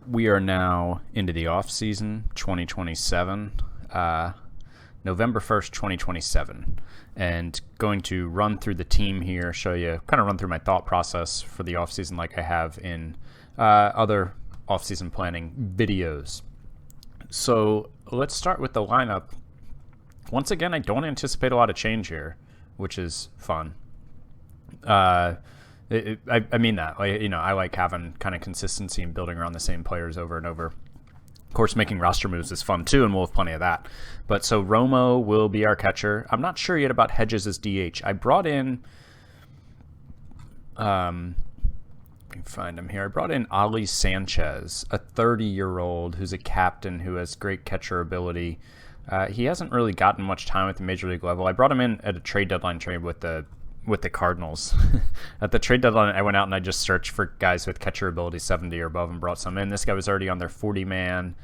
We are now into the offseason 2027, November 1st, 2027, and going to run through the team here, kind of run through my thought process for the offseason like I have in other offseason planning videos. So let's start with the lineup. Once again, I don't anticipate a lot of change here, which is fun. I mean that. I like having kind of consistency and building around the same players over and over. Of course, making roster moves is fun too, and we'll have plenty of that. But so Romo will be our catcher. I'm not sure yet about Hedges as DH. I brought in, I can find him here. I brought in Ali Sanchez, a 30-year-old who's a captain who has great catcher ability. He hasn't really gotten much time at the major league level. I brought him in at a trade deadline trade with the Cardinals. At the trade deadline, I went out and I just searched for guys with catcher ability 70 or above and brought some in. This guy was already on their 40-man.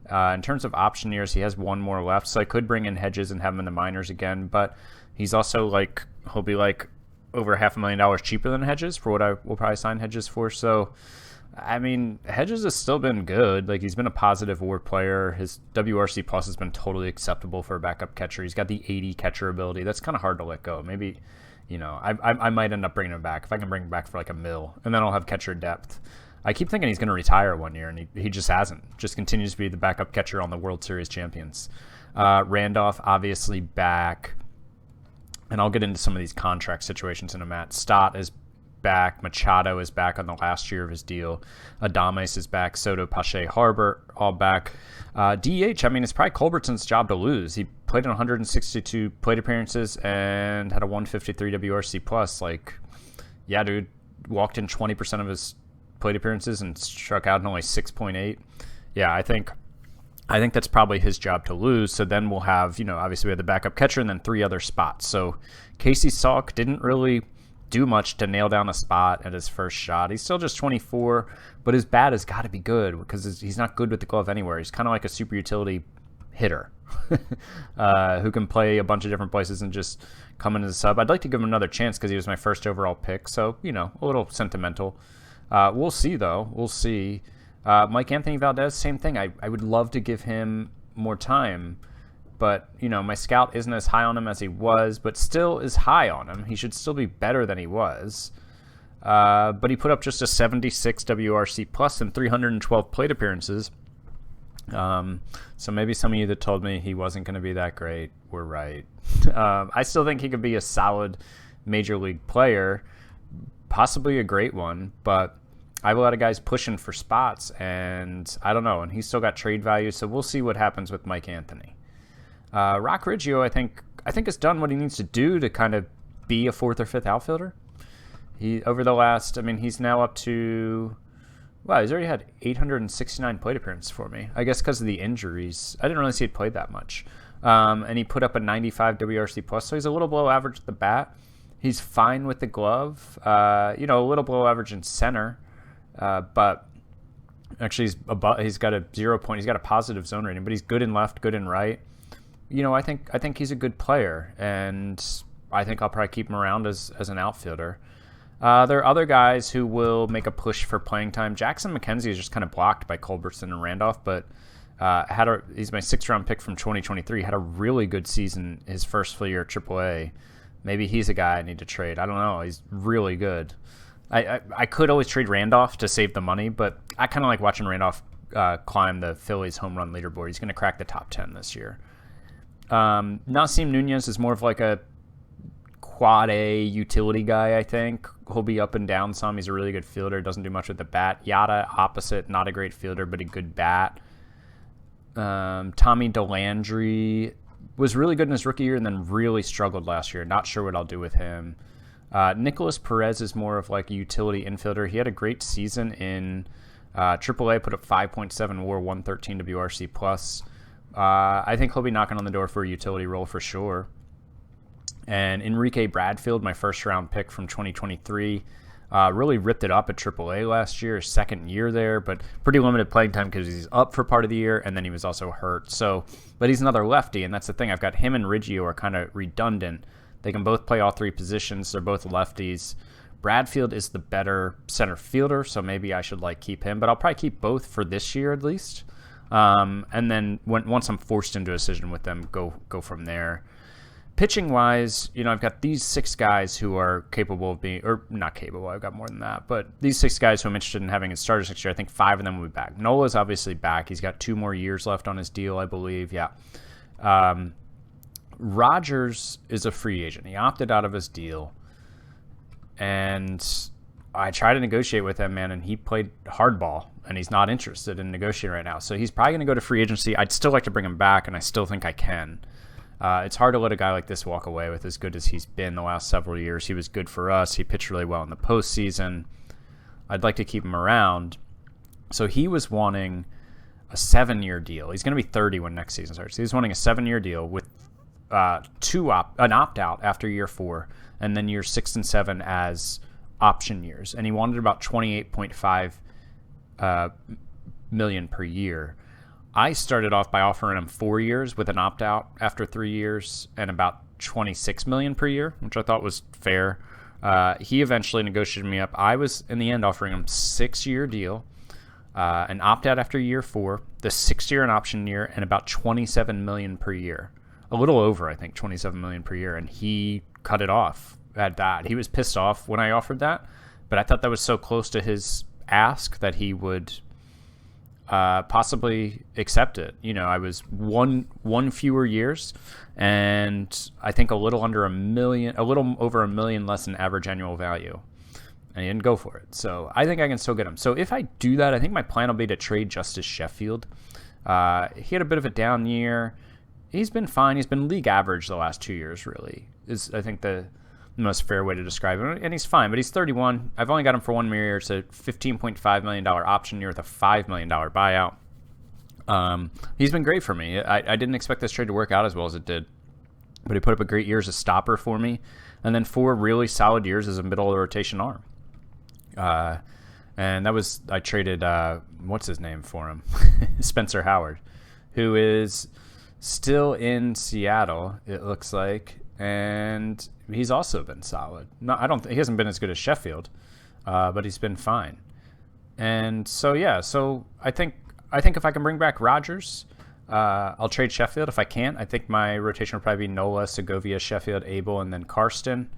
In terms of option years, he has one more left, so I could bring in Hedges and have him in the minors again, but he's also he'll be over $500,000 cheaper than Hedges for what I will probably sign Hedges for. So, I mean, Hedges has still been good. He's been a positive WAR player. His WRC plus has been totally acceptable for a backup catcher. He's got the 80 catcher ability. That's kind of hard to let go. Maybe, I might end up bringing him back if I can bring him back for $1 million, and then I'll have catcher depth. I keep thinking he's going to retire one year, and he just hasn't. Just continues to be the backup catcher on the World Series champions. Randolph, obviously, back. And I'll get into some of these contract situations in a minute. Stott is back. Machado is back on the last year of his deal. Adames is back. Soto, Pache, Harbor, all back. DH, it's probably Culbertson's job to lose. He played in 162 plate appearances and had a 153 WRC plus. Yeah, dude, walked in 20% of his plate appearances and struck out in only 6.8. Yeah, I think that's probably his job to lose. So then we'll have, obviously we have the backup catcher and then 3 other spots. So Casey Salk didn't really do much to nail down a spot at his first shot. He's still just 24, but his bat has got to be good because he's not good with the glove anywhere. He's kind of like a super utility hitter who can play a bunch of different places and just come in as a sub. I'd like to give him another chance because he was my first overall pick. So, a little sentimental. We'll see, though. We'll see. Mike Anthony Valdez, same thing. I would love to give him more time, but, my scout isn't as high on him as he was, but still is high on him. He should still be better than he was. But he put up just a 76 WRC plus and 312 plate appearances. So maybe some of you that told me he wasn't going to be that great were right. I still think he could be a solid major league player, possibly a great one, but I have a lot of guys pushing for spots, and I don't know, and he's still got trade value, so we'll see what happens with Mike Anthony. Rock Riggio, I think has done what he needs to do to kind of be a 4th or 5th outfielder. He's now up to, he's already had 869 plate appearances for me. I guess because of the injuries. I didn't really see it played that much. And he put up a 95 WRC plus, so he's a little below average at the bat. He's fine with the glove, a little below average in center. But actually he's got a 0 point. He's got a positive zone rating, but he's good in left, good in right. I think he's a good player, and I think I'll probably keep him around as an outfielder. There are other guys who will make a push for playing time. Jackson McKenzie is just kind of blocked by Culbertson and Randolph, but he's my 6th-round pick from 2023. Had a really good season his first full year at AAA. Maybe he's a guy I need to trade. I don't know. He's really good. I could always trade Randolph to save the money, but I kind of like watching Randolph climb the Phillies home run leaderboard. He's going to crack the top 10 this year. Nasim Nunez is more of like a quad A utility guy, I think. He'll be up and down some. He's a really good fielder. Doesn't do much with the bat. Yada, opposite. Not a great fielder, but a good bat. Tommy DeLandry was really good in his rookie year and then really struggled last year. Not sure what I'll do with him. Nicholas Perez is more of like a utility infielder. He had a great season in AAA, put up 5.7 WAR, 113 WRC plus. I think he'll be knocking on the door for a utility role for sure. And Enrique Bradfield, my 1st-round pick from 2023, really ripped it up at AAA last year, his 2nd year there, but pretty limited playing time because he's up for part of the year, and then he was also hurt. But he's another lefty, and that's the thing. I've got him and Riggio are kind of redundant. They can both play all 3 positions. They're both lefties. Bradfield is the better center fielder, so maybe I should keep him. But I'll probably keep both for this year at least. And then once I'm forced into a decision with them, go from there. Pitching wise, I've got these 6 guys who are capable of being, or not capable, I've got more than that, but these 6 guys who I'm interested in having as starters next year, I think 5 of them will be back. Nola's obviously back. He's got 2 more years left on his deal, I believe. Yeah. Rogers is a free agent. He opted out of his deal, and I tried to negotiate with him, man, and he played hardball, and he's not interested in negotiating right now. So he's probably going to go to free agency. I'd still like to bring him back, and I still think I can. It's hard to let a guy like this walk away with as good as he's been the last several years. He was good for us. He pitched really well in the postseason. I'd like to keep him around. So he was wanting a 7-year deal. He's going to be 30 when next season starts. He was wanting a 7-year deal with an opt-out after year 4, and then year 6 and 7 as option years. And he wanted about $28.5 million per year. I started off by offering him 4 years with an opt-out after 3 years and about $26 million per year, which I thought was fair. He eventually negotiated me up. I was, in the end, offering him 6-year deal, an opt-out after year 4, the 6th year an option year, and about $27 million per year. A little over, I think, $27 million per year, and he cut it off at that. He was pissed off when I offered that, but I thought that was so close to his ask that he would possibly accept it. I was one fewer years, and I think a little over $1 million less than average annual value, and he didn't go for it. So I think I can still get him. So if I do that, I think my plan will be to trade Justice Sheffield. He had a bit of a down year. He's been fine. He's been league average the last 2 years, really, is I think the most fair way to describe him. And he's fine, but he's 31. I've only got him for 1 more year. It's a $15.5 million option year with a $5 million buyout. He's been great for me. I didn't expect this trade to work out as well as it did, but he put up a great year as a stopper for me, and then 4 really solid years as a middle of the rotation arm. And I traded, what's his name for him? Spencer Howard, who is still in Seattle, it looks like, and he's also been solid. No, he hasn't been as good as Sheffield, but he's been fine. And so I think if I can bring back Rogers, I'll trade Sheffield. If I can't, I think my rotation will probably be Nola, Segovia, Sheffield, Abel, and then Karsten,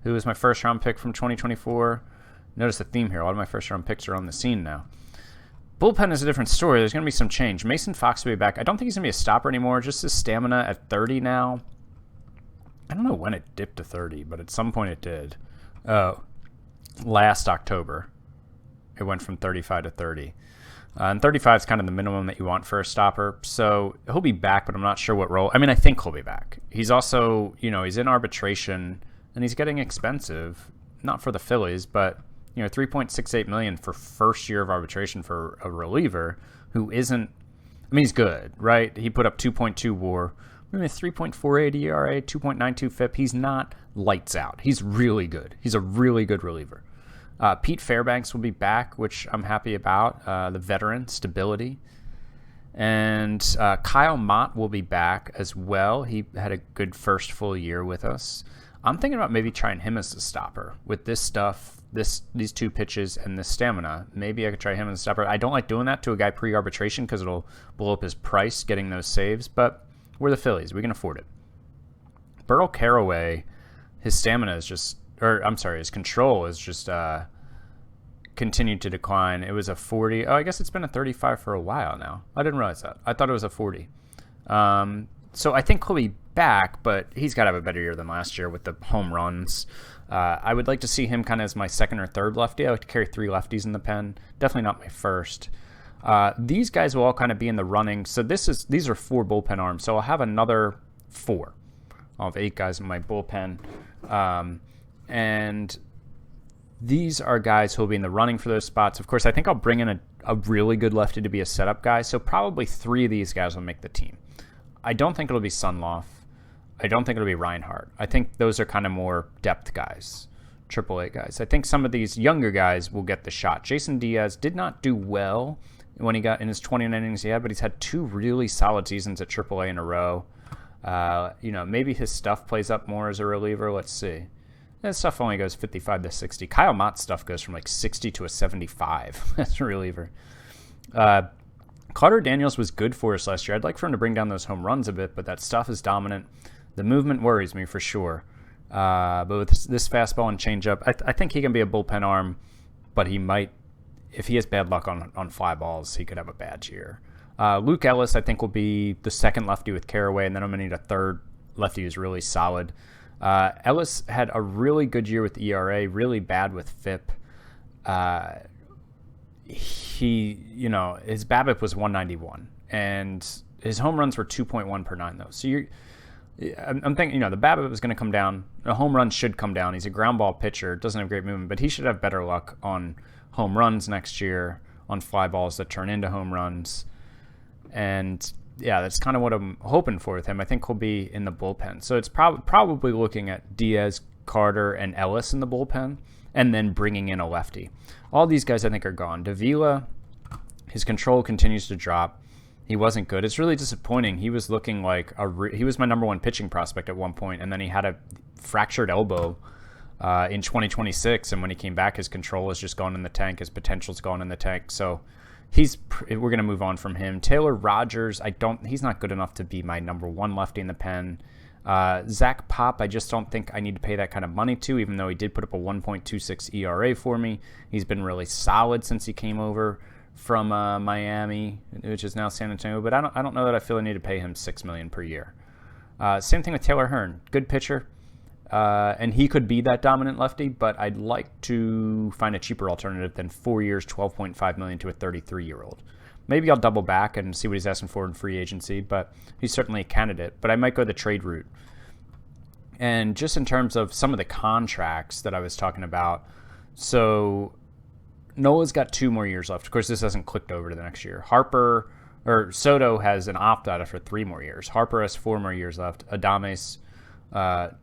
who was my first round pick from 2024. Notice the theme here. A lot of my first round picks are on the scene now. Bullpen is a different story. There's going to be some change. Mason Fox will be back. I don't think he's going to be a stopper anymore. Just his stamina at 30 now. I don't know when it dipped to 30, but at some point it did. Last October, it went from 35 to 30. And 35 is kind of the minimum that you want for a stopper. So he'll be back, but I'm not sure what role. I mean, I think he'll be back. He's also, he's in arbitration, and he's getting expensive. Not for the Phillies, but $3.68 million for first year of arbitration for a reliever who isn't. I mean, he's good, right? He put up 2.2 WAR, maybe 3.48 ERA, 2.92 FIP. He's not lights out. He's really good. He's a really good reliever. Pete Fairbanks will be back, which I'm happy about. The veteran stability. And Kyle Mott will be back as well. He had a good first full year with us. I'm thinking about maybe trying him as a stopper with this stuff, these 2 pitches and this stamina. Maybe I could try him as a stopper. I don't like doing that to a guy pre-arbitration because it'll blow up his price getting those saves, but we're the Phillies. We can afford it. Burl Carraway, his stamina is just, his control is just continued to decline. It was a 40. Oh, I guess it's been a 35 for a while now. I didn't realize that. I thought it was a 40. So I think he'll be back, but he's got to have a better year than last year with the home runs. I would like to see him kind of as my second or third lefty. I like to carry 3 lefties in the pen. Definitely not my first. These guys will all kind of be in the running. So these are 4 bullpen arms. So I'll have another 4. I'll have 8 guys in my bullpen. And these are guys who will be in the running for those spots. Of course, I think I'll bring in a really good lefty to be a setup guy. So probably 3 of these guys will make the team. I don't think it'll be Sunloff. I don't think it'll be Reinhardt. I think those are kind of more depth guys, AAA guys. I think some of these younger guys will get the shot. Jason Diaz did not do well when he got in his 20 innings he had, but he's had 2 really solid seasons at AAA in a row. Maybe his stuff plays up more as a reliever. Let's see. That stuff only goes 55 to 60. Kyle Mott's stuff goes from like 60 to a 75 as a reliever. Carter Daniels was good for us last year. I'd like for him to bring down those home runs a bit, but that stuff is dominant. The movement worries me for sure. But with this fastball and changeup, I think he can be a bullpen arm, but he might, if he has bad luck on fly balls, he could have a bad year. Luke Ellis, I think, will be the second lefty with Carraway, and then I'm going to need a third lefty who's really solid. Ellis had a really good year with ERA, really bad with FIP. His BABIP was 191, and his home runs were 2.1 per 9, though. So I'm thinking, the BABIP is going to come down. A home run should come down. He's a ground ball pitcher, doesn't have great movement, but he should have better luck on home runs next year, on fly balls that turn into home runs. And yeah, that's kind of what I'm hoping for with him. I think he'll be in the bullpen. So it's probably looking at Diaz, Carter, and Ellis in the bullpen, and then bringing in a lefty. All these guys I think are gone. Davila, his control continues to drop. He wasn't good. It's really disappointing. He was looking like he was my number one pitching prospect at one point, and then he had a fractured elbow in 2026, and when he came back, his control has just gone in the tank. His potential's gone in the tank. So we're going to move on from him. Taylor Rogers, he's not good enough to be my number one lefty in the pen. Zach Pop, I just don't think I need to pay that kind of money to, even though he did put up a 1.26 ERA for me. He's been really solid since he came over from Miami, which is now San Antonio, but I don't know that I feel I need to pay him $6 million per year. Same thing with Taylor Hearn, good pitcher, and he could be that dominant lefty, but I'd like to find a cheaper alternative than 4 years, $12.5 million to a 33-year-old. Maybe I'll double back and see what he's asking for in free agency, but he's certainly a candidate. But I might go the trade route. And just in terms of some of the contracts that I was talking about, so Nola's got 2 more years left. Of course, this hasn't clicked over to the next year. Soto has an opt-out for 3 more years. Harper has 4 more years left. Adames,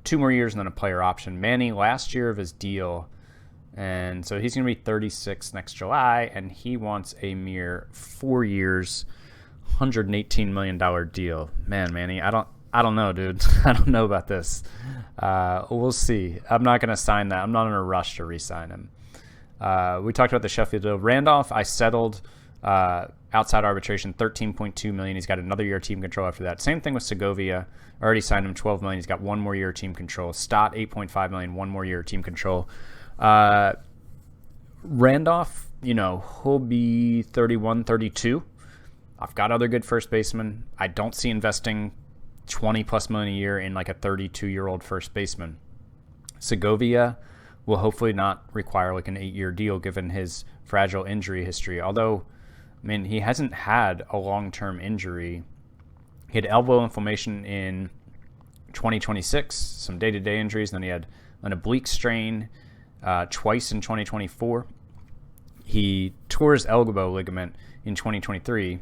2 more years and then a player option. Manny, last year of his deal, and so he's going to be 36 next July, and he wants a mere 4 years, $118 million deal. Man, Manny, I don't know, dude. I don't know about this. We'll see. I'm not going to sign that. I'm not in a rush to re-sign him. We talked about the Sheffield deal. Randolph, I settled outside arbitration, $13.2 million. He's got another year team control after that. Same thing with Segovia. I already signed him $12 million. He's got 1 more year team control. Stott, $8.5 million, 1 more year team control. Randolph, he'll be 31, 32. I've got other good first basemen. I don't see investing $20+ million a year in like a 32-year-old first baseman. Segovia will hopefully not require like an 8-year deal given his fragile injury history. Although, he hasn't had a long-term injury. He had elbow inflammation in 2026, some day-to-day injuries. Then he had an oblique strain twice in 2024. He tore his elbow ligament in 2023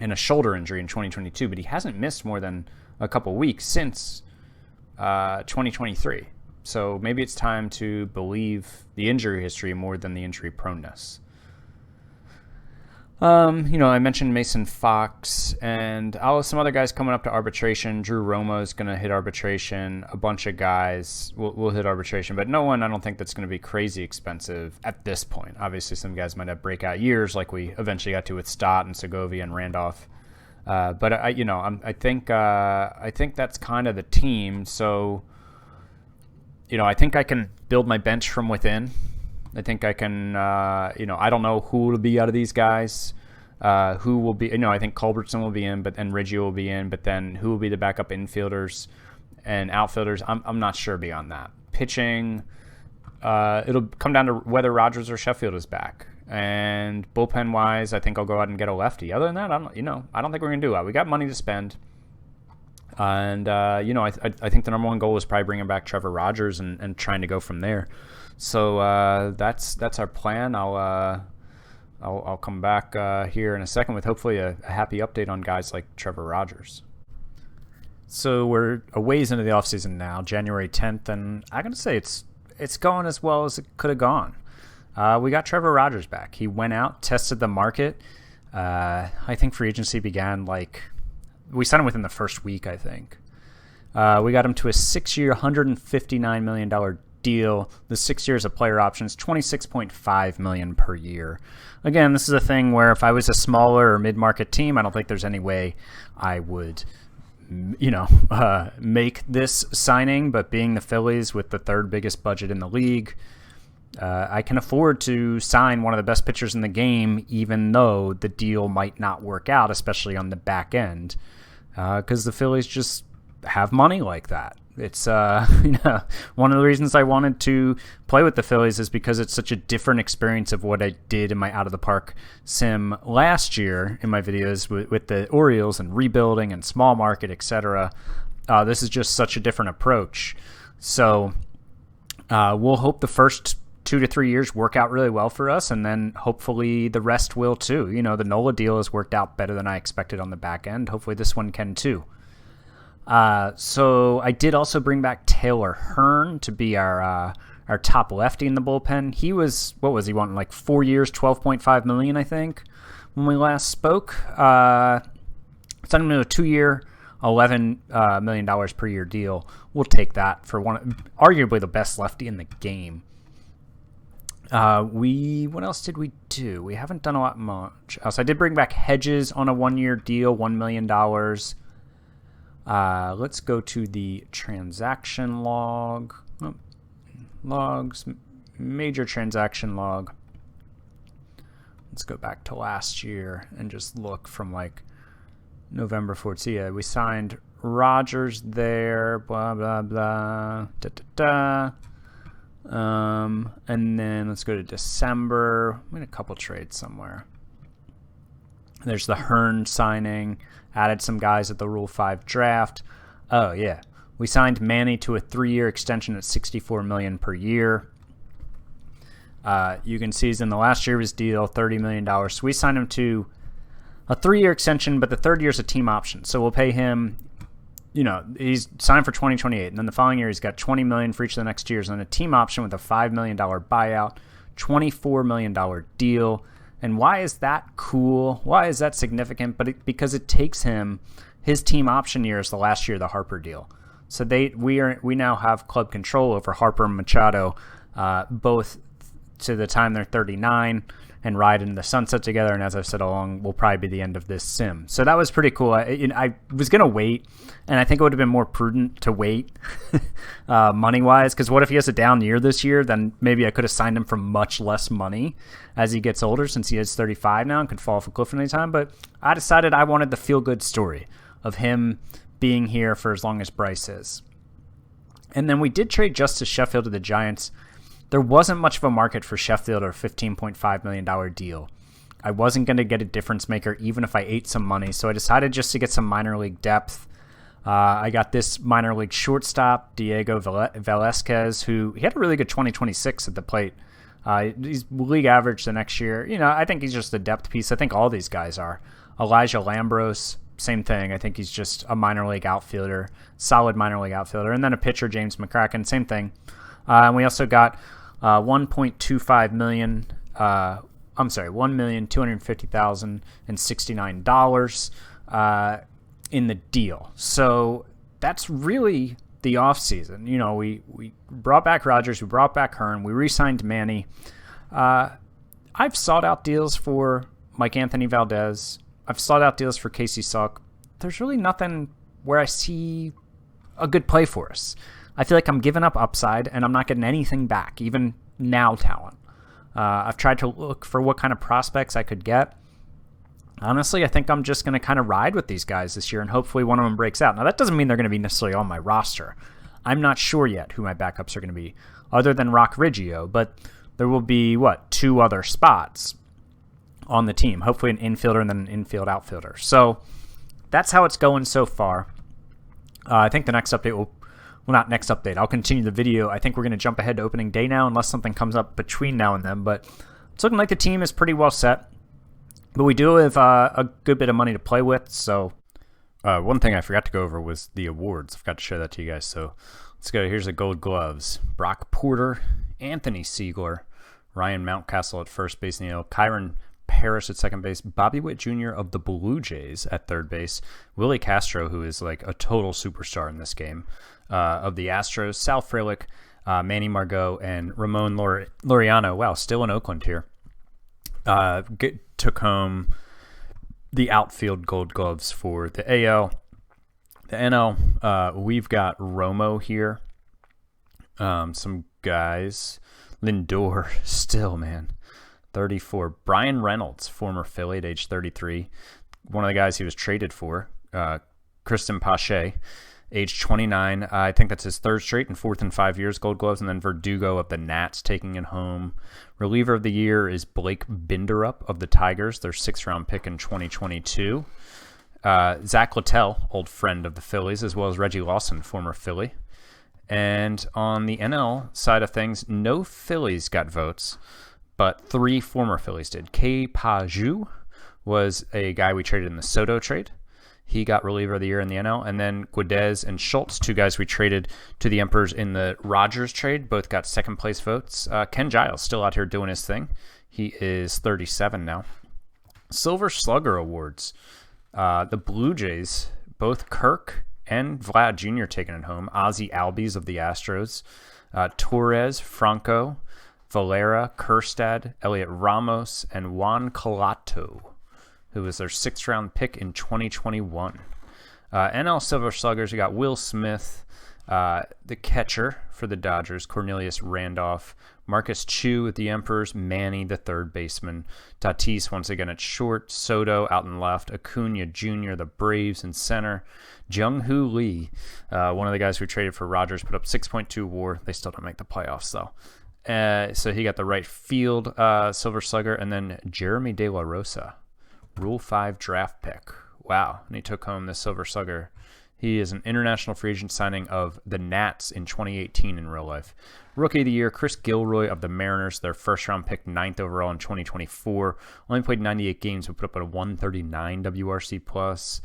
and a shoulder injury in 2022, but he hasn't missed more than a couple weeks since 2023. So maybe it's time to believe the injury history more than the injury proneness. I mentioned Mason Fox and some other guys coming up to arbitration. Drew Romo is going to hit arbitration. A bunch of guys will hit arbitration, but no one I don't think that's going to be crazy expensive at this point. Obviously, some guys might have breakout years like we eventually got to with Stott and Segovia and Randolph. But I think that's kind of the team. So, I think I can build my bench from within. I think I can, I don't know who will be out of these guys, who will be, I think Culbertson will be in, and Riggio will be in, but then who will be the backup infielders and outfielders? I'm not sure beyond that. Pitching, it'll come down to whether Rogers or Sheffield is back. And bullpen wise, I think I'll go out and get a lefty. Other than that, I don't think we're going to do that. We got money to spend. And, I think the number one goal is probably bringing back Trevor Rogers and trying to go from there. So that's our plan. I'll come back here in a second with hopefully a happy update on guys like Trevor Rogers. So we're a ways into the offseason now, January 10th, and I gotta say it's going as well as it could have gone. We got Trevor Rogers back. He went out, tested the market. I think free agency began we signed him within the first week, I think. We got him to a 6-year, $159 million deal. The 6 years of player options, $26.5 million per year. Again, this is a thing where if I was a smaller or mid-market team, I don't think there's any way I would, make this signing. But being the Phillies with the third biggest budget in the league, I can afford to sign one of the best pitchers in the game, even though the deal might not work out, especially on the back end, because the Phillies just have money like that. It's one of the reasons I wanted to play with the Phillies is because it's such a different experience of what I did in my out of the park sim last year in my videos with the Orioles and rebuilding and small market, etc. This is just such a different approach. So we'll hope the first 2 to 3 years work out really well for us, and then hopefully the rest will too. The Nola deal has worked out better than I expected on the back end. Hopefully this one can too. So I did also bring back Taylor Hearn to be our top lefty in the bullpen. He was, what was he wanting, like 4 years, $12.5 million, I think, when we last spoke. Signed him to a 2-year, $11 million per year deal. We'll take that for arguably the best lefty in the game. What else did we do? We haven't done a lot much else. I did bring back Hedges on a 1-year deal, $1 million. Let's go to the transaction log. Logs, major transaction log. Let's go back to last year and just look from like November 4th. So yeah, we signed Rogers there, blah, blah, blah, and then let's go to December. We had a couple trades somewhere. There's the Hearn signing. Added some guys at the Rule 5 draft. Oh, yeah. We signed Manny to a 3-year extension at $64 million per year. You can see he's in the last year of his deal, $30 million. So we signed him to a 3-year extension, but the third year is a team option. So we'll pay him, he's signed for 2028. And then the following year, he's got $20 million for each of the next years. And then a team option with a $5 million buyout, $24 million deal. And why is that cool? Why is that significant? Because it takes his team option year is the last year of the Harper deal. So we now have club control over Harper and Machado, both to the time they're 39 and ride into the sunset together. And as I've said along, will probably be the end of this sim. So that was pretty cool. I was going to wait, and I think it would have been more prudent to wait money-wise, because what if he has a down year this year? Then maybe I could have signed him for much less money as he gets older, since he is 35 now and could fall off a cliff at any time. But I decided I wanted the feel-good story of him being here for as long as Bryce is. And then we did trade Justice Sheffield to the Giants. There wasn't much of a market for Sheffield or a $15.5 million deal. I wasn't going to get a difference maker even if I ate some money, so I decided just to get some minor league depth. I got this minor league shortstop, Diego Velazquez, who he had a really good 2026 at the plate. He's league average the next year. I think he's just a depth piece. I think all these guys are. Elijah Lambros, same thing. I think he's just a minor league outfielder, solid minor league outfielder. And then a pitcher, James McCracken, same thing. And we also got $1.25 million. $1,250,069 in the deal. So that's really the offseason. We brought back Rogers, we brought back Hearn, we re-signed Manny. I've sought out deals for Mike Anthony Valdez. I've sought out deals for Casey Suck. There's really nothing where I see a good play for us. I feel like I'm giving up upside and I'm not getting anything back, even now talent. I've tried to look for what kind of prospects I could get. Honestly, I think I'm just going to kind of ride with these guys this year and hopefully one of them breaks out. Now, that doesn't mean they're going to be necessarily on my roster. I'm not sure yet who my backups are going to be, other than Rock Riggio, but there will be, 2 other spots on the team. Hopefully an infielder and then an infield outfielder. So that's how it's going so far. I think the next update will... Well, not next update. I'll continue the video. I think we're going to jump ahead to opening day now unless something comes up between now and then. But it's looking like the team is pretty well set. But we do have a good bit of money to play with. So one thing I forgot to go over was the awards. I forgot to show that to you guys. So let's go. Here's the Gold Gloves. Brock Porter, Anthony Siegler, Ryan Mountcastle at first base, Kyron Parrish at second base, Bobby Witt Jr. of the Blue Jays at third base, Willie Castro, who is like a total superstar in this game, of the Astros, Sal Frelick Manny Margot, and Ramon Laureano. Wow, still in Oakland here. Took home the outfield Gold Gloves for the AL. The NL, we've got Romo here. Some guys. Lindor, still, man. 34. Brian Reynolds, former Philly at age 33. One of the guys he was traded for. Kristen Pache, age 29. I think that's his third straight and fourth in 5 years Gold Gloves. And then Verdugo of the Nats taking it home. Reliever of the year is Blake Binderup of the Tigers, their 6th-round pick in 2022. Zach Littell, old friend of the Phillies, as well as Reggie Lawson, former Philly. And on the NL side of things, no Phillies got votes, but 3 former Phillies did. K. Paju was a guy we traded in the Soto trade. He got reliever of the year in the NL. And then Guedes and Schultz, 2 guys we traded to the Emperors in the Rogers trade, both got second-place votes. Ken Giles still out here doing his thing. He is 37 now. Silver Slugger Awards. The Blue Jays, both Kirk and Vlad Jr. taking it home. Ozzie Albies of the Astros. Torres, Franco, Valera, Kerstad, Elliot Ramos, and Juan Calato, who was their 6th-round pick in 2021. NL Silver Sluggers, we got Will Smith, the catcher for the Dodgers, Cornelius Randolph, Marcus Chu at the Emperors, Manny, the third baseman, Tatis once again at short, Soto out in left, Acuna Jr., the Braves in center, Jung-Hoo Lee, one of the guys who traded for Rogers, put up 6.2 WAR. They still don't make the playoffs, though. So he got the right field Silver Slugger, and then Jeremy De La Rosa, Rule 5 draft pick. Wow, and he took home the Silver Slugger. He is an international free agent signing of the Nats in 2018 in real life. Rookie of the Year, Chris Gilroy of the Mariners, their 1st-round pick, 9th overall in 2024. Only played 98 games, but put up a 139 WRC+.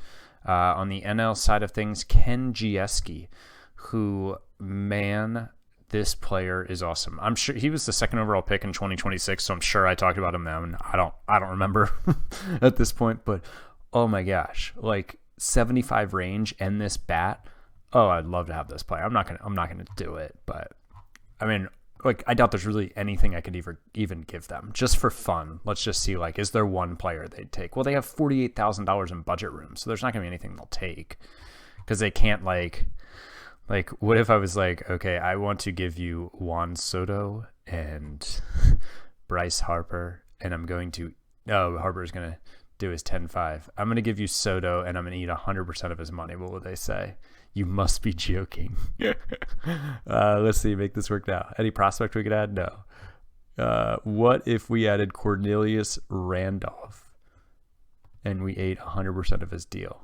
On the NL side of things, Ken Giesky, who, man, this player is awesome. I'm sure he was the 2nd overall pick in 2026, so I'm sure I talked about him then. And I don't remember at this point, but oh my gosh, like 75 range and this bat. Oh, I'd love to have this player. I'm not gonna do it, but I mean, like, I doubt there's really anything I could even give them just for fun. Let's just see, like, is there one player they'd take? Well, they have $48,000 in budget room, so there's not gonna be anything they'll take because they can't like, what if I was like, okay, I want to give you Juan Soto and Bryce Harper, and I'm going to, Harper's gonna do his 10-5. I'm going to give you Soto, and I'm going to eat 100% of his money. What would they say? You must be joking. Let's see, make this work now. Any prospect we could add? No. What if we added Cornelius Randolph, and we ate 100% of his deal?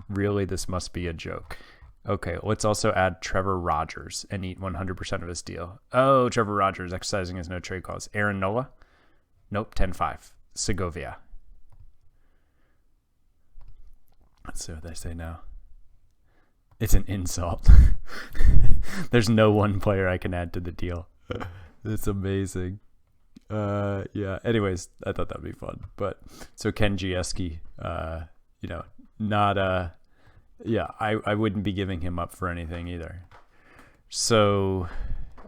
Really, this must be a joke. Okay, let's also add Trevor Rogers and eat 100% of his deal. Oh, Trevor Rogers exercising his no-trade clause. Aaron Nola? Nope, 10-5. Segovia. Let's see what they say now. It's an insult. There's no one player I can add to the deal. It's amazing. Yeah. Anyways, I thought that'd be fun. But so Ken Giesky, not yeah, I wouldn't be giving him up for anything either. So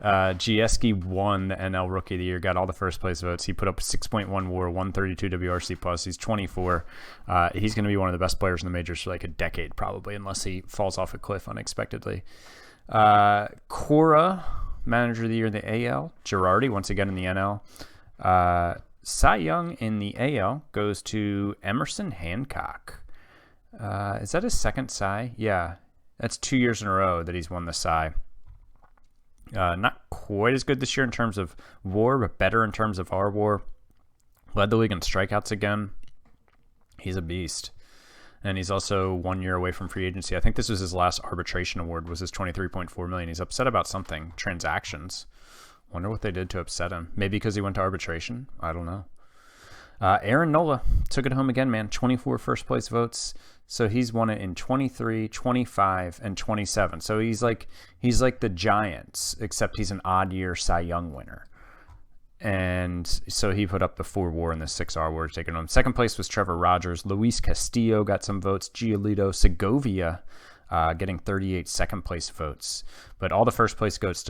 Giesky won the NL Rookie of the Year, got all the first place votes. He put up 6.1 WAR, 132 WRC+. He's 24. He's going to be one of the best players in the majors for like a decade probably, unless he falls off a cliff unexpectedly. Cora, Manager of the Year in the AL. Girardi, once again in the NL. Cy Young in the AL goes to Emerson Hancock. Is that his second Cy? Yeah, that's 2 years in a row that he's won the Cy. Not quite as good this year in terms of WAR, but better in terms of our WAR. Led the league in strikeouts again. He's a beast. And he's also 1 year away from free agency. I think this was his last arbitration award, was his $23.4 million. He's upset about something. Transactions. Wonder what they did to upset him. Maybe because he went to arbitration? I don't know. Aaron Nola took it home again, man. 24 first place votes. So he's won it in 23, 25, and 27. So he's like the Giants, except he's an odd year Cy Young winner. And so he put up the 4 WAR and the 6 R WAR taken home. Second place was Trevor Rogers. Luis Castillo got some votes. Giolito, Segovia getting 38 second place votes. But all the first place votes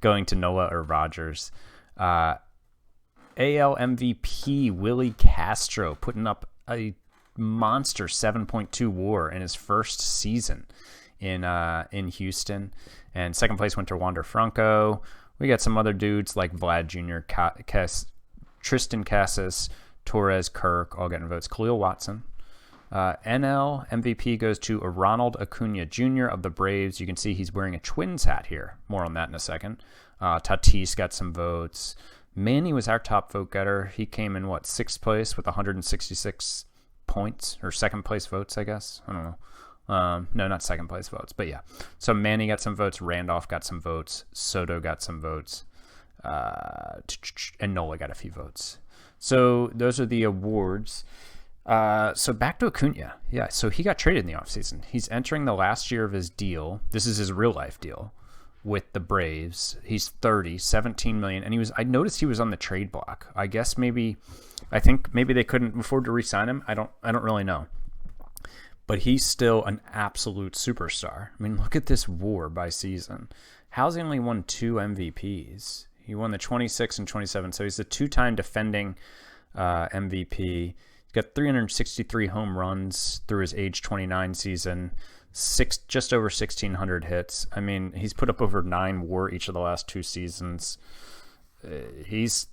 going to Nola or Rogers. AL MVP Willie Castro putting up a monster 7.2 WAR in his first season in Houston. And second place went to Wander Franco. We got some other dudes like Vlad Jr., Tristan Casas, Torres, Kirk, all getting votes. Khalil Watson. NL MVP goes to Ronald Acuna Jr. of the Braves. You can see he's wearing a Twins hat here. More on that in a second. Tatis got some votes. Manny was our top vote getter. He came in, sixth place with 166 points, or second place votes, I guess. I don't know. No, not second place votes, but yeah. So Manny got some votes. Randolph got some votes. Soto got some votes. And Nola got a few votes. So those are the awards. So back to Acuna. Yeah, so he got traded in the offseason. He's entering the last year of his deal. This is his real life deal with the Braves. He's 30, 17 million, and I noticed he was on the trade block. I think maybe they couldn't afford to re-sign him. I don't really know. But he's still an absolute superstar. I mean, look at this WAR by season. How's he only won 2 MVPs? He won the 26 and 27, so he's a 2-time defending MVP. He's got 363 home runs through his age 29 season, just over 1,600 hits. I mean, he's put up over 9 WAR each of the last 2 seasons. He's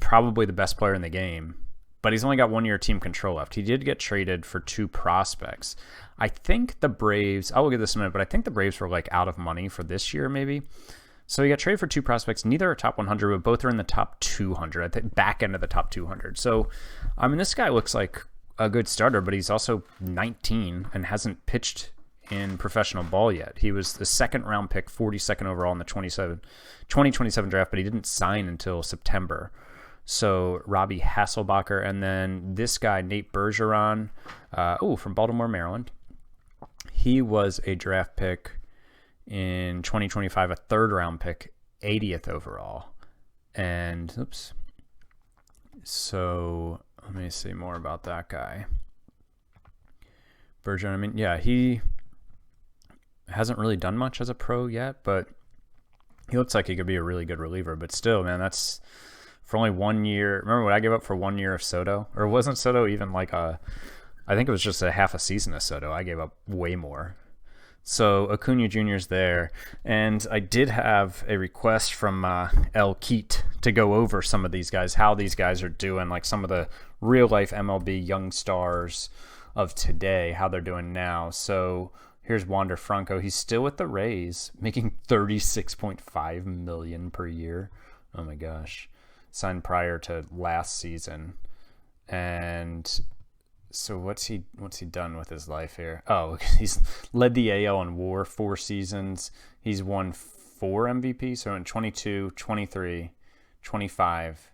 probably the best player in the game. But he's only got 1 year team control left. He did get traded for 2 prospects. I think the Braves, I will get this in a minute, but I think the Braves were out of money for this year maybe. So he got traded for 2 prospects. Neither are top 100, but both are in the top 200, I think back end of the top 200. So, I mean, this guy looks like a good starter, but he's also 19 and hasn't pitched in professional ball yet. He was the 2nd round pick, 42nd overall in the 2027 draft, but he didn't sign until September. So Robbie Hasselbacher, and then this guy, Nate Bergeron, from Baltimore, Maryland. He was a draft pick in 2025, a 3rd round pick, 80th overall. And, so let me see more about that guy. Bergeron, I mean, yeah, he hasn't really done much as a pro yet, but he looks like he could be a really good reliever. But still, man, that's... For only 1 year. Remember what I gave up for 1 year of Soto? Or wasn't Soto even I think it was just a half a season of Soto. I gave up way more. So Acuna Jr.'s there. And I did have a request from El Keat to go over some of these guys, how these guys are doing, like some of the real life MLB young stars of today, how they're doing now. So here's Wander Franco. He's still with the Rays, making $36.5 million per year. Oh my gosh. Signed prior to last season. And so what's he done with his life here? Oh, he's led the AL in WAR 4 seasons. He's won 4 MVPs, so in 22, 23, 25.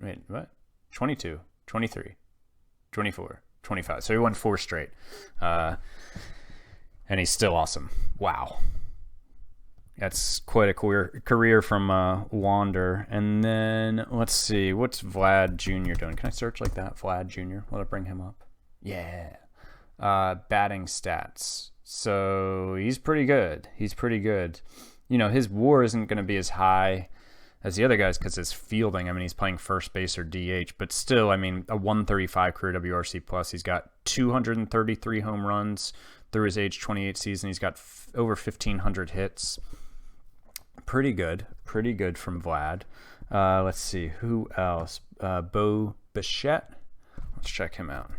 Wait, what? 22, 23, 24, 25. So he won 4 straight. And he's still awesome. Wow. That's quite a career from Wander. And then, let's see, what's Vlad Jr. doing? Can I search like that? Vlad Jr.? Will it bring him up? Yeah. Batting stats. So, he's pretty good. You know, his WAR isn't going to be as high as the other guys because his fielding, I mean, he's playing first base or DH. But still, I mean, a 135 career WRC+. He's got 233 home runs through his age 28 season. He's got over 1,500 hits. Pretty good from Vlad. Let's see, who else? Bo Bichette. Let's check him out.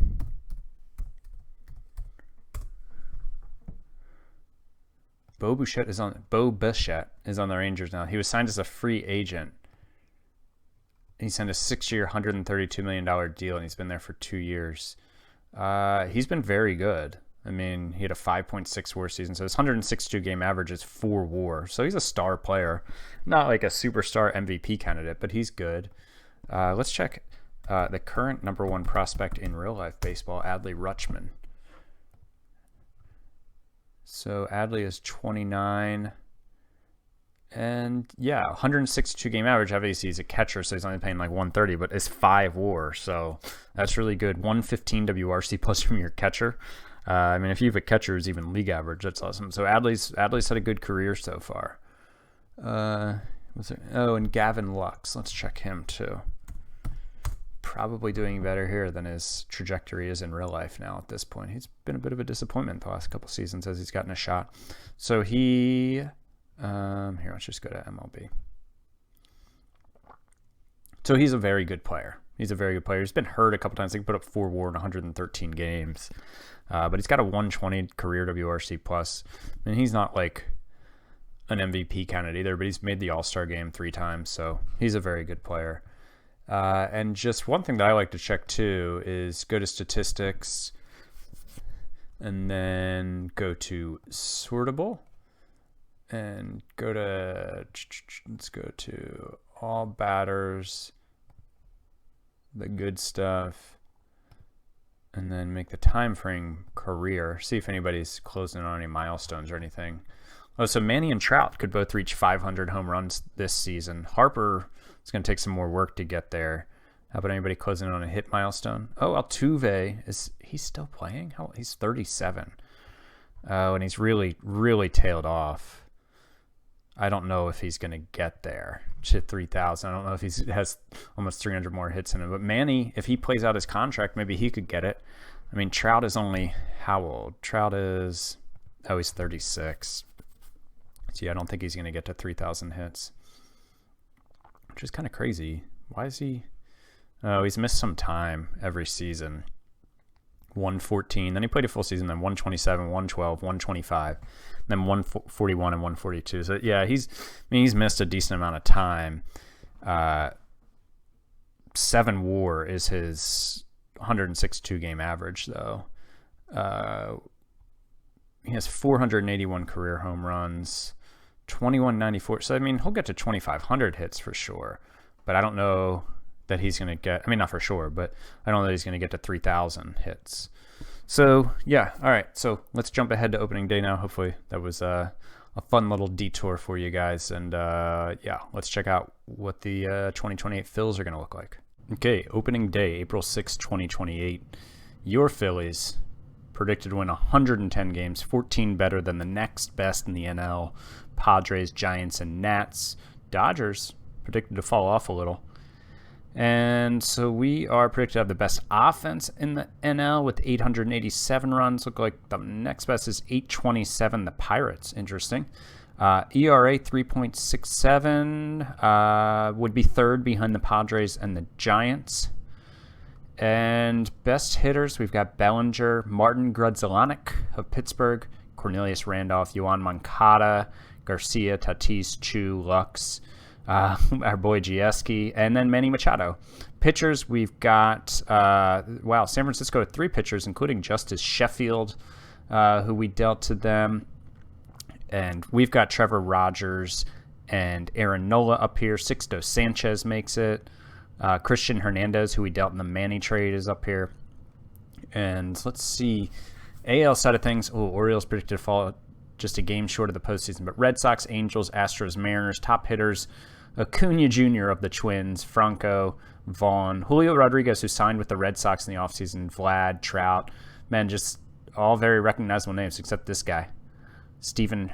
Bo Bichette is on the Rangers now. He was signed as a free agent. He signed a 6-year, $132 million deal, and he's been there for 2 years. He's been very good. I mean, he had a 5.6 WAR season, so his 162 game average is 4 WAR. So he's a star player, not like a superstar MVP candidate, but he's good. Let's check the current number 1 prospect in real life baseball, Adley Rutschman. So Adley is 29, And yeah, 162 game average. Obviously, he's a catcher, so he's only paying like 130, but it's 5 WAR, so that's really good. 115 WRC plus from your catcher. I mean, if you have a catcher who's even league average, that's awesome. So Adley's had a good career so far. And Gavin Lux. Let's check him too. Probably doing better here than his trajectory is in real life now at this point. He's been a bit of a disappointment the last couple seasons as he's gotten a shot. So here, let's just go to MLB. So he's a very good player. He's been hurt a couple times. He put up 4 WAR in 113 games. But he's got a 120 career WRC plus. I mean, he's not like an MVP candidate either, but he's made the All-Star game 3 times, so he's a very good player. And just one thing that I like to check too is go to statistics and then go to sortable and let's go to all batters, the good stuff, and then make the time frame career. See if anybody's closing on any milestones or anything. Oh, so Manny and Trout could both reach 500 home runs this season. Harper is going to take some more work to get there. How about anybody closing on a hit milestone? Oh, Altuve, he's still playing? He's 37. Oh, and he's really, really tailed off. I don't know if he's going to get there to 3,000. I don't know if he has almost 300 more hits in him. But Manny, if he plays out his contract, maybe he could get it. I mean, Trout is only how old? He's 36. So yeah, I don't think he's going to get to 3,000 hits, which is kind of crazy. Why is he? Oh, he's missed some time every season. 114. Then he played a full season. Then 127, 112, 125. Then 141 and 142. So yeah, he's missed a decent amount of time. 7 WAR is his 162 game average though. He has 481 career home runs, 2194. So I mean, he'll get to 2,500 hits for sure. But I don't know that he's going to get. I mean, not for sure, but I don't know that he's going to get to 3,000 hits. So yeah, all right. So let's jump ahead to opening day now. Hopefully that was a fun little detour for you guys. And yeah, let's check out what the 2028 Phils are going to look like. Okay, opening day, April 6, 2028. Your Phillies predicted to win 110 games, 14 better than the next best in the NL, Padres, Giants, and Nats. Dodgers predicted to fall off a little. And so we are predicted to have the best offense in the NL with 887 runs. Look like the next best is 827, the Pirates. Interesting. ERA 3.67 would be third behind the Padres and the Giants. And best hitters, we've got Bellinger, Martin Grudzielanek of Pittsburgh, Cornelius Randolph, Yoan Moncada, Garcia, Tatis, Chu, Lux, our boy Gieske, and then Manny Machado. Pitchers, we've got, San Francisco had 3 pitchers, including Justice Sheffield, who we dealt to them. And we've got Trevor Rogers and Aaron Nola up here. Sixto Sanchez makes it. Christian Hernandez, who we dealt in the Manny trade, is up here. And let's see. AL side of things. Orioles predicted to fall just a game short of the postseason. But Red Sox, Angels, Astros, Mariners, top hitters. Acuna Jr. of the Twins, Franco, Vaughn, Julio Rodriguez, who signed with the Red Sox in the offseason, Vlad, Trout. Man, just all very recognizable names except this guy. Steven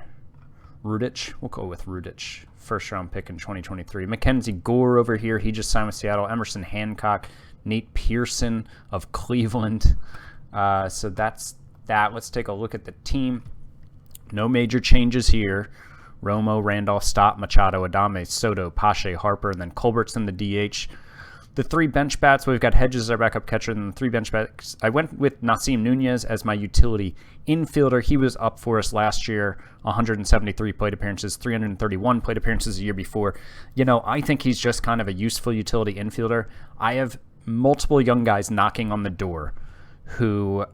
Rudich. We'll go with Rudich. First-round pick in 2023. Mackenzie Gore over here. He just signed with Seattle. Emerson Hancock. Nate Pearson of Cleveland. So that's that. Let's take a look at the team. No major changes here. Romo, Randolph, Stott, Machado, Adame, Soto, Pache, Harper, and then Colbert's in the DH. The 3 bench bats, we've got Hedges as our backup catcher, and the 3 bench bats. I went with Nasim Nunez as my utility infielder. He was up for us last year, 173 plate appearances, 331 plate appearances a year before. You know, I think he's just kind of a useful utility infielder. I have multiple young guys knocking on the door who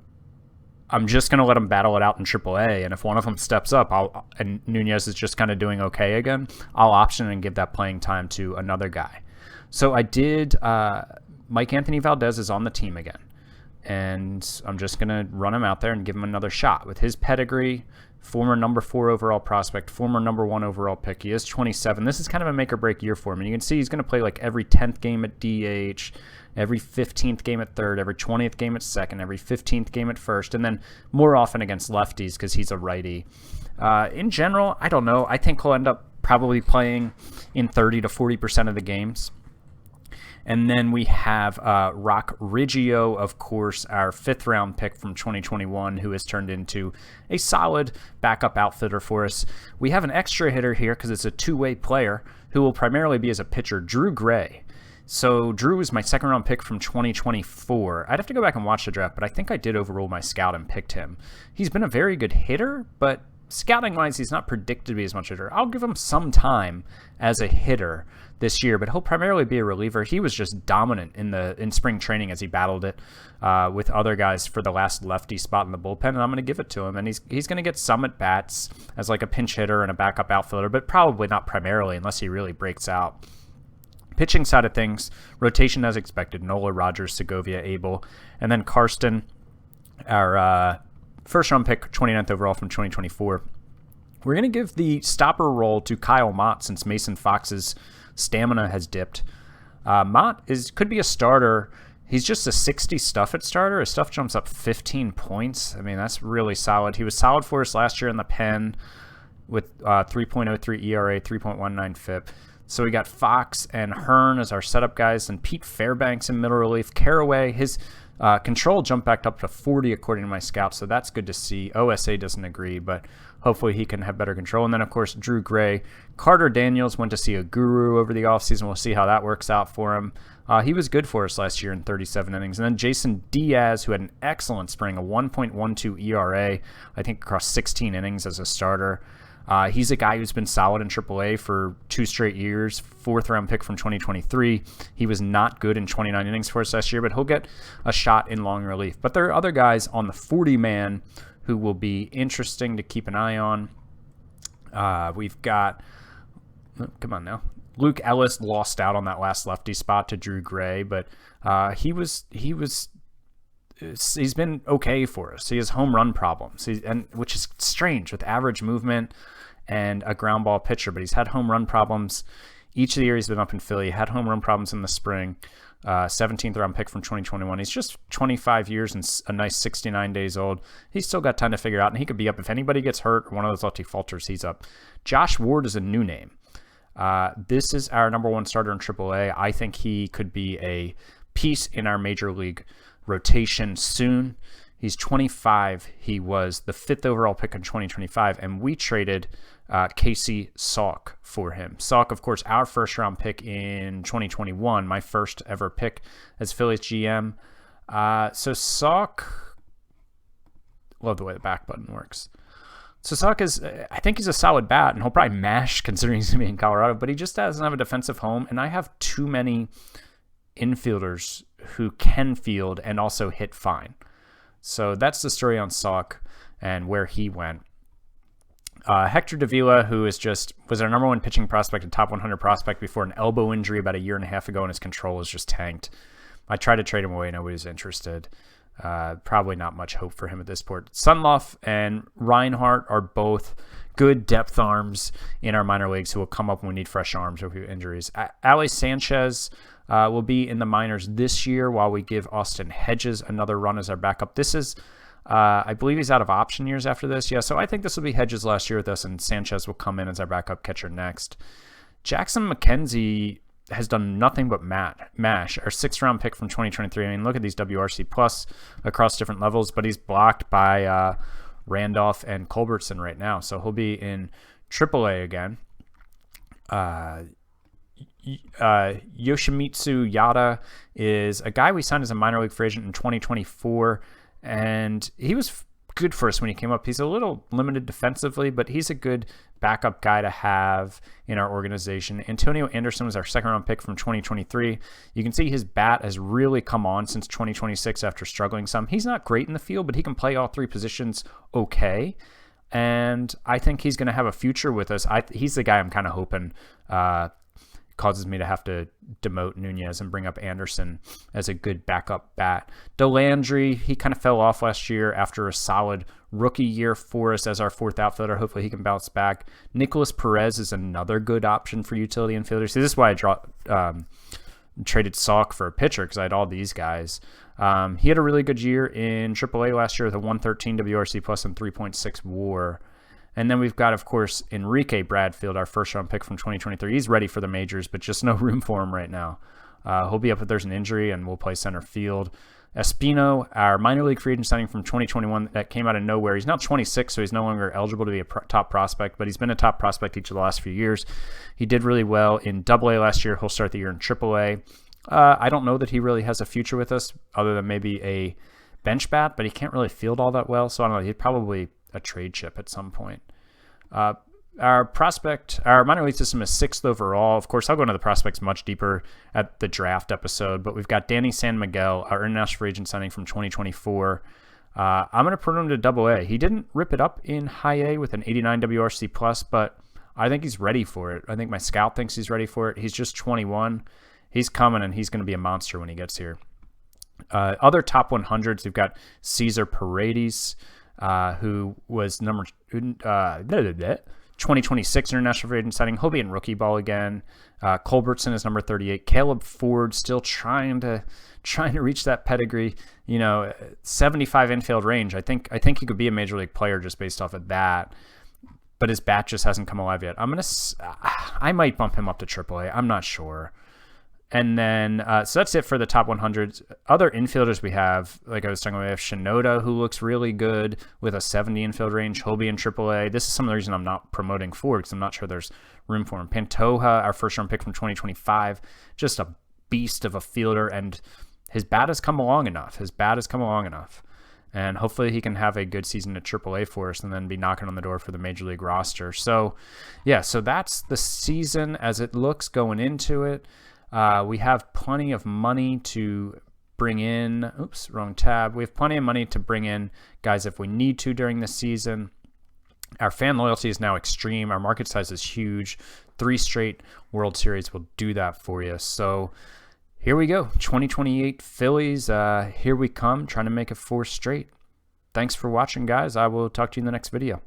I'm just going to let them battle it out in AAA, and if one of them steps up, and Nunez is just kind of doing okay again, I'll option and give that playing time to another guy. So I did, Mike Anthony Valdez is on the team again, and I'm just going to run him out there and give him another shot. With his pedigree, former number 4 overall prospect, former number 1 overall pick. He is 27. This is kind of a make or break year for him. And you can see he's going to play like every 10th game at DH, every 15th game at third, every 20th game at second, every 15th game at first, and then more often against lefties because he's a righty. In general, I don't know. I think he'll end up probably playing in 30 to 40% of the games. And then we have Rock Riggio, of course, our 5th round pick from 2021, who has turned into a solid backup outfielder for us. We have an extra hitter here because it's a two-way player who will primarily be as a pitcher, Drew Gray. So Drew is my 2nd round pick from 2024. I'd have to go back and watch the draft, but I think I did overrule my scout and picked him. He's been a very good hitter, but scouting-wise, he's not predicted to be as much hitter. I'll give him some time as a hitter this year, but he'll primarily be a reliever. He was just dominant in spring training as he battled it with other guys for the last lefty spot in the bullpen, and I'm going to give it to him. And he's going to get some at bats as like a pinch hitter and a backup outfielder, but probably not primarily unless he really breaks out. Pitching side of things, rotation as expected: Nola, Rogers, Segovia, Abel, and then Karsten, our 1st round pick, 29th overall from 2024. We're going to give the stopper role to Kyle Mott since Mason Fox's stamina has dipped. Mott could be a starter. He's just a 60 Stuff at starter. His Stuff jumps up 15 points. I mean, that's really solid. He was solid for us last year in the pen with 3.03 ERA, 3.19 FIP. So we got Fox and Hearn as our setup guys, and Pete Fairbanks in middle relief. Caraway, his control jumped back up to 40 according to my scout, so that's good to see. OSA doesn't agree, but hopefully he can have better control. And then, of course, Drew Gray. Carter Daniels went to see a guru over the offseason. We'll see how that works out for him. He was good for us last year in 37 innings. And then Jason Diaz, who had an excellent spring, a 1.12 ERA, I think across 16 innings as a starter. He's a guy who's been solid in AAA for 2 straight years, 4th round pick from 2023. He was not good in 29 innings for us last year, but he'll get a shot in long relief. But there are other guys on the 40-man who will be interesting to keep an eye on. We've got, come on now, Luke Ellis lost out on that last lefty spot to Drew Gray, but he's been okay for us. He has home run problems, which is strange with average movement and a ground ball pitcher, but he's had home run problems each of the years he's been up in Philly. He had home run problems in the spring. 17th round pick from 2021. He's just 25 years and a nice 69 days old. He's still got time to figure out, and he could be up. If anybody gets hurt or one of those lefty falters, he's up. Josh Ward is a new name. This is our number 1 starter in AAA. I think he could be a piece in our major league rotation soon. He's 25. He was the 5th overall pick in 2025, and we traded Casey Salk for him. Salk, of course, our 1st round pick in 2021, my first ever pick as Phillies GM. So Salk, love the way the back button works. So Salk I think he's a solid bat, and he'll probably mash considering he's going to be in Colorado, but he just doesn't have a defensive home, and I have too many infielders who can field and also hit fine. So that's the story on Salk and where he went. Hector Davila, who was our number 1 pitching prospect and top 100 prospect before an elbow injury about a year and a half ago, and his control was just tanked. I tried to trade him away. Nobody was interested. Probably not much hope for him at this point. Sunloff and Reinhardt are both good depth arms in our minor leagues who will come up when we need fresh arms or injuries. Ali Sanchez will be in the minors this year while we give Austin Hedges another run as our backup. This is, I believe he's out of option years after this. Yeah, so I think this will be Hedges last year with us, and Sanchez will come in as our backup catcher next. Jackson McKenzie has done nothing but mash, our 6th round pick from 2023. I mean, look at these WRC plus across different levels, but he's blocked by Randolph and Culbertson right now, so he'll be in AAA again. Yoshimitsu Yada is a guy we signed as a minor league free agent in 2024, and he was good for us when he came up. He's a little limited defensively, but he's a good backup guy to have in our organization. Antonio Anderson was our 2nd round pick from 2023. You can see his bat has really come on since 2026 after struggling some. He's not great in the field, but he can play all 3 positions okay, and I think he's going to have a future with us. He's the guy I'm kind of hoping causes me to have to demote Nunez and bring up Anderson as a good backup bat. Delandry, he kind of fell off last year after a solid rookie year for us as our fourth outfielder. Hopefully he can bounce back. Nicholas Perez is another good option for utility infielders. See, this is why I traded Salk for a pitcher, because I had all these guys. He had a really good year in AAA last year with a 113 WRC plus and 3.6 WAR. And then we've got, of course, Enrique Bradfield, our first-round pick from 2023. He's ready for the majors, but just no room for him right now. He'll be up if there's an injury, and we'll play center field. Espino, our minor league free agent signing from 2021 that came out of nowhere. He's now 26, so he's no longer eligible to be a top prospect, but he's been a top prospect each of the last few years. He did really well in AA last year. He'll start the year in AAA. I don't know that he really has a future with us other than maybe a bench bat, but he can't really field all that well, so I don't know. He'd probably a trade chip at some point. Our minor league system is 6th overall. Of course, I'll go into the prospects much deeper at the draft episode, but we've got Danny San Miguel, our international free agent signing from 2024. I'm going to put him to AA. He didn't rip it up in high A with an 89 WRC plus, but I think he's ready for it. I think my scout thinks he's ready for it. He's just 21. He's coming, and he's going to be a monster when he gets here. Other top 100s, we've got Cesar Paredes, who was 2026 international free agent signing. He'll be in rookie ball again. Culbertson is number 38. Caleb Ford still trying to reach that pedigree. 75 infield range. I think he could be a major league player just based off of that. But his bat just hasn't come alive yet. I might bump him up to AAA. I'm not sure. And then, so that's it for the top 100s. Other infielders we have, like I was talking about, we have Shinoda, who looks really good with a 70 infield range. He'll be in AAA. This is some of the reason I'm not promoting Ford, because I'm not sure there's room for him. Pantoja, our first-round pick from 2025, just a beast of a fielder, and his bat has come along enough. And hopefully he can have a good season at AAA for us and then be knocking on the door for the Major League roster. So, yeah, so that's the season as it looks going into it. We have plenty of money to bring in. Oops, wrong tab. We have plenty of money to bring in guys if we need to during the season. Our fan loyalty is now extreme. Our market size is huge. 3 straight World Series will do that for you. So here we go. 2028 Phillies. Here we come, trying to make it 4 straight. Thanks for watching, guys. I will talk to you in the next video.